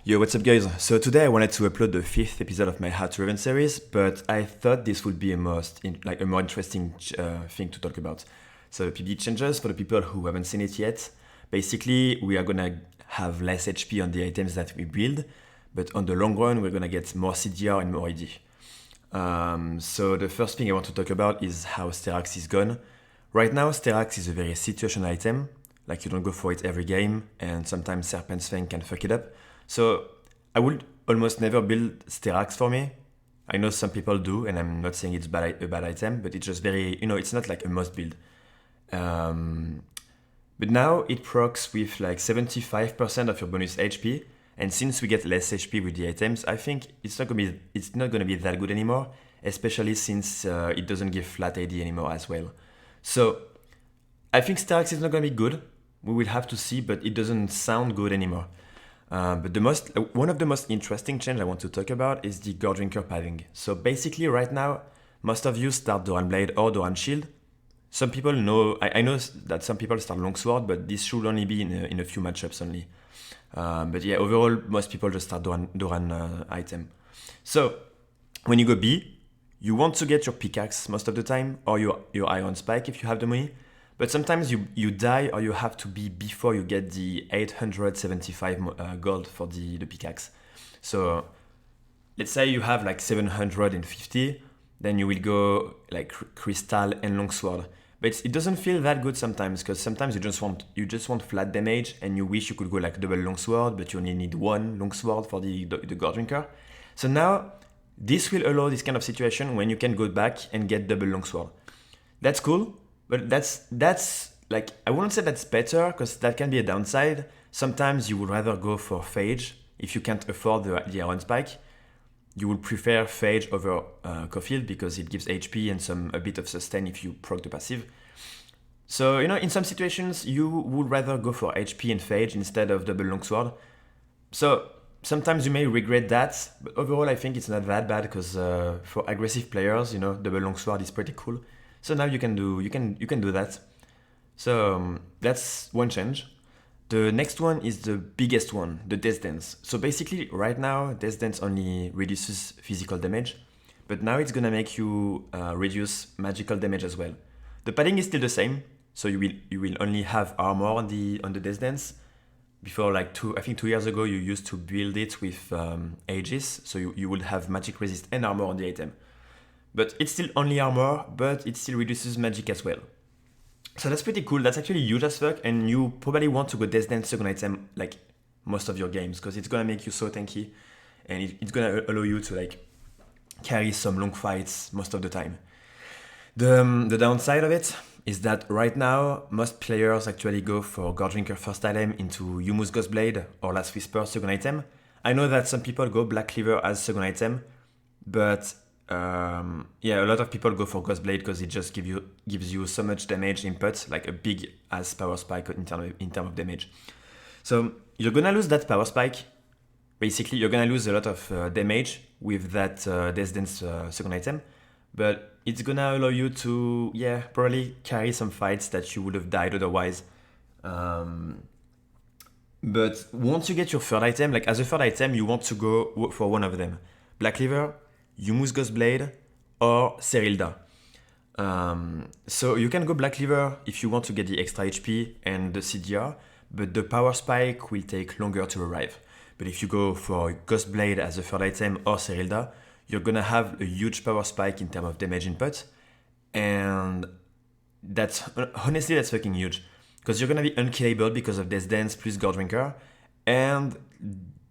Yo, what's up guys? So today I wanted to upload the 5th episode of my How to Riven series, but I thought this would be a more interesting thing to talk about. So PB changes for the people who haven't seen it yet. Basically, we are gonna have less HP on the items that we build, but on the long run, we're gonna get more CDR and more AD. So the first thing I want to talk about is how Sterax is gone. Right now, Sterax is a very situational item, like you don't go for it every game, and sometimes Serpent's Fang can fuck it up. So I would almost never build Sterax for me. I know some people do, and I'm not saying it's a bad item, but it's just very, it's not like a must build. But now it procs with like 75% of your bonus HP, and since we get less HP with the items, I think it's not gonna be that good anymore, especially since it doesn't give flat AD anymore as well. So I think Sterax is not gonna be good. We will have to see, but it doesn't sound good anymore. But one of the most interesting change I want to talk about is the Goredrinker padding. So basically right now, most of you start Doran Blade or Doran Shield. Some people know, I know that some people start Longsword, but this should only be in a few matchups only. But yeah, overall, most people just start Doran item. So when you go B, you want to get your pickaxe most of the time, or your iron spike if you have the money. But sometimes you die or you have to be before you get the 875 gold for the pickaxe. So let's say you have like 750, then you will go like crystal and longsword. But it doesn't feel that good sometimes, because sometimes you just want flat damage and you wish you could go like double longsword, but you only need one longsword for the Goredrinker. So now this will allow this kind of situation when you can go back and get double longsword. That's cool. But that's like, I wouldn't say that's better, because that can be a downside. Sometimes you would rather go for Phage if you can't afford the Iron Spike. You would prefer Phage over Caulfield because it gives HP and a bit of sustain if you proc the passive. So, in some situations, you would rather go for HP and Phage instead of double longsword. So sometimes you may regret that, but overall I think it's not that bad, because for aggressive players, double longsword is pretty cool. So now you can do that. So that's one change. The next one is the biggest one, the Death Dance. So basically right now, Death Dance only reduces physical damage, but now it's gonna make you reduce magical damage as well. The padding is still the same, so you will only have armor on the Death Dance. Before, like 2 years ago, you used to build it with Aegis, so you would have magic resist and armor on the item. But it's still only armor, but it still reduces magic as well. So that's pretty cool. That's actually huge as fuck, and you probably want to go Death Dance second item like most of your games, because it's gonna make you so tanky, and it's gonna allow you to like carry some long fights most of the time. The downside of it is that right now, most players actually go for Goredrinker first item into Yumu's Ghostblade or Last Whisper second item. I know that some people go Black Cleaver as second item, but a lot of people go for Ghostblade because it just gives you so much damage input, like a big ass power spike in terms of damage. So you're gonna lose that power spike. Basically, you're gonna lose a lot of damage with that Death Dance second item, but it's gonna allow you to probably carry some fights that you would have died otherwise. But once you get your third item, like as a third item, you want to go for one of them: Black Cleaver, Yumu's Ghostblade, or Serilda. So you can go Black Cleaver if you want to get the extra HP and the CDR, but the power spike will take longer to arrive. But if you go for Ghostblade as a third item or Serilda, you're gonna have a huge power spike in terms of damage input, and that's fucking huge, because you're gonna be unkillable because of Death Dance plus Goredrinker, and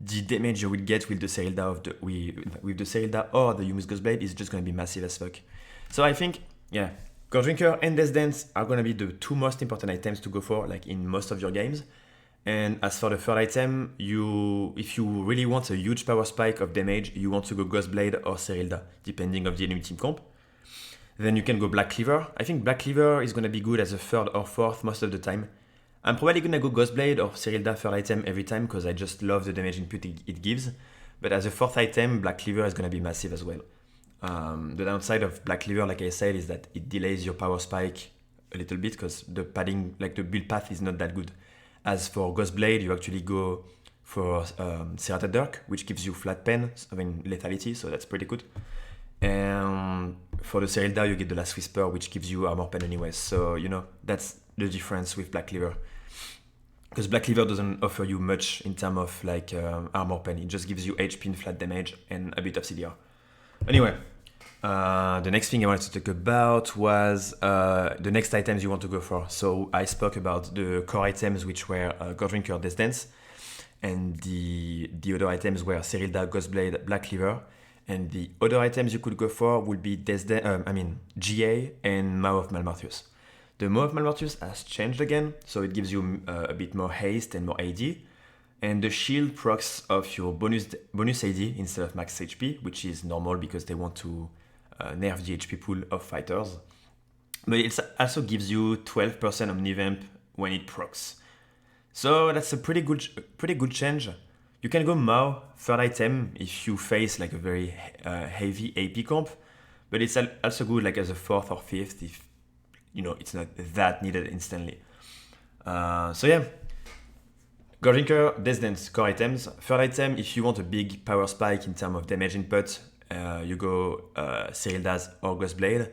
the damage you will get with the Serilda with the Serilda or the Yumu's Ghostblade is just gonna be massive as fuck. So I think, Goredrinker and Death Dance are gonna be the two most important items to go for, like in most of your games. And as for the third item, if you really want a huge power spike of damage, you want to go Ghostblade or Serilda, depending on the enemy team comp. Then you can go Black Cleaver. I think Black Cleaver is gonna be good as a third or fourth most of the time. I'm probably gonna go Ghostblade or Serilda third item every time, because I just love the damage input it gives. But as a fourth item, Black Cleaver is gonna be massive as well. The downside of Black Cleaver, like I said, is that it delays your power spike a little bit, because the padding, like the build path, is not that good. As for Ghostblade, you actually go for Serrated Dirk, which gives you flat pen, lethality, so that's pretty good. And for the Serilda, you get the Last Whisper, which gives you armor pen anyway. So, that's the difference with Black Cleaver. Because Black Cleaver doesn't offer you much in terms of like armor pen. It just gives you HP and flat damage and a bit of CDR. Anyway, the next thing I wanted to talk about was the next items you want to go for. So I spoke about the core items, which were Godrinker, Death Dance, and the other items were Serilda, Ghostblade, Black Cleaver. And the other items you could go for would be GA and Maw of Malmartius. The Maw of Malmartius has changed again, so it gives you a bit more haste and more AD. And the shield procs of your bonus AD instead of max HP, which is normal because they want to nerf the HP pool of fighters. But it also gives you 12% Omnivamp when it procs. So that's a pretty good change. You can go Maw, third item, if you face like a very heavy AP comp, but it's also good like as a fourth or fifth if it's not that needed instantly. So yeah, Godrinker, Death Dance, core items. Third item, if you want a big power spike in terms of damage input, you go Serilda's or Ghostblade.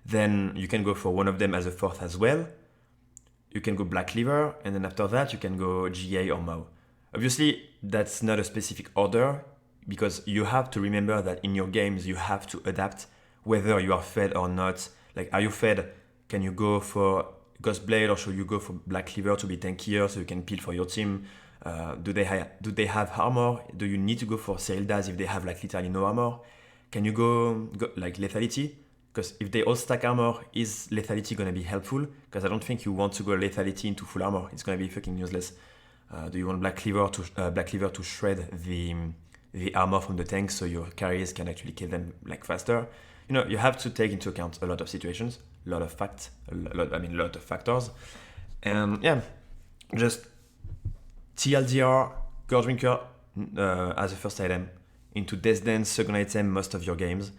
Then you can go for one of them as a fourth as well. You can go Black Cleaver, and then after that you can go GA or Maw. Obviously, that's not a specific order because you have to remember that in your games you have to adapt whether you are fed or not. Like, are you fed? Can you go for Ghostblade or should you go for Black Cleaver to be tankier so you can peel for your team? Do they have armor? Do you need to go for Serildas if they have like literally no armor? Can you go like lethality? Because if they all stack armor, is lethality gonna be helpful? Because I don't think you want to go lethality into full armor. It's gonna be fucking useless. Do you want Black Cleaver to shred the armor from the tank so your carriers can actually kill them like faster? You have to take into account a lot of situations, a lot of factors, and yeah, just TLDR, Godrinker as a first item, into Death Dance, second item most of your games.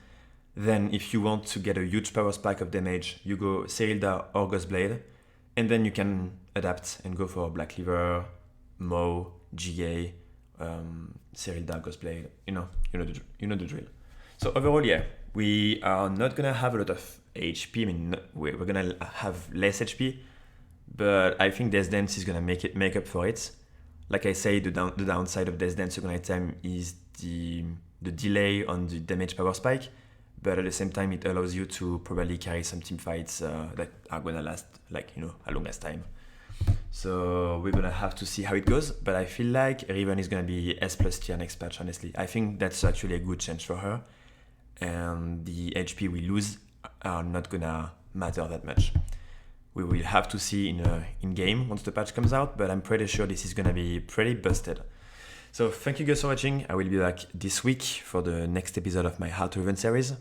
Then if you want to get a huge power spike of damage, you go Serilda or Ghostblade, and then you can adapt and go for Black Cleaver, Maw, GA, Serilda, Ghostblade. You know the drill. So overall, yeah, we are not gonna have a lot of HP. I mean, we're gonna have less HP, but I think Death Dance is gonna make up for it. Like I say, the downside of Death Dance second item is the delay on the damage power spike, but at the same time, it allows you to probably carry some team fights that are gonna last a longest time. So we're gonna have to see how it goes, but I feel like Riven is gonna be S+ tier next patch, honestly. I think that's actually a good change for her, and the HP we lose are not gonna matter that much. We will have to see in game once the patch comes out, but I'm pretty sure this is gonna be pretty busted. So thank you guys for watching. I will be back this week for the next episode of my How to Riven series.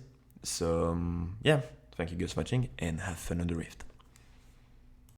So yeah, thank you guys for watching and have fun on the Rift.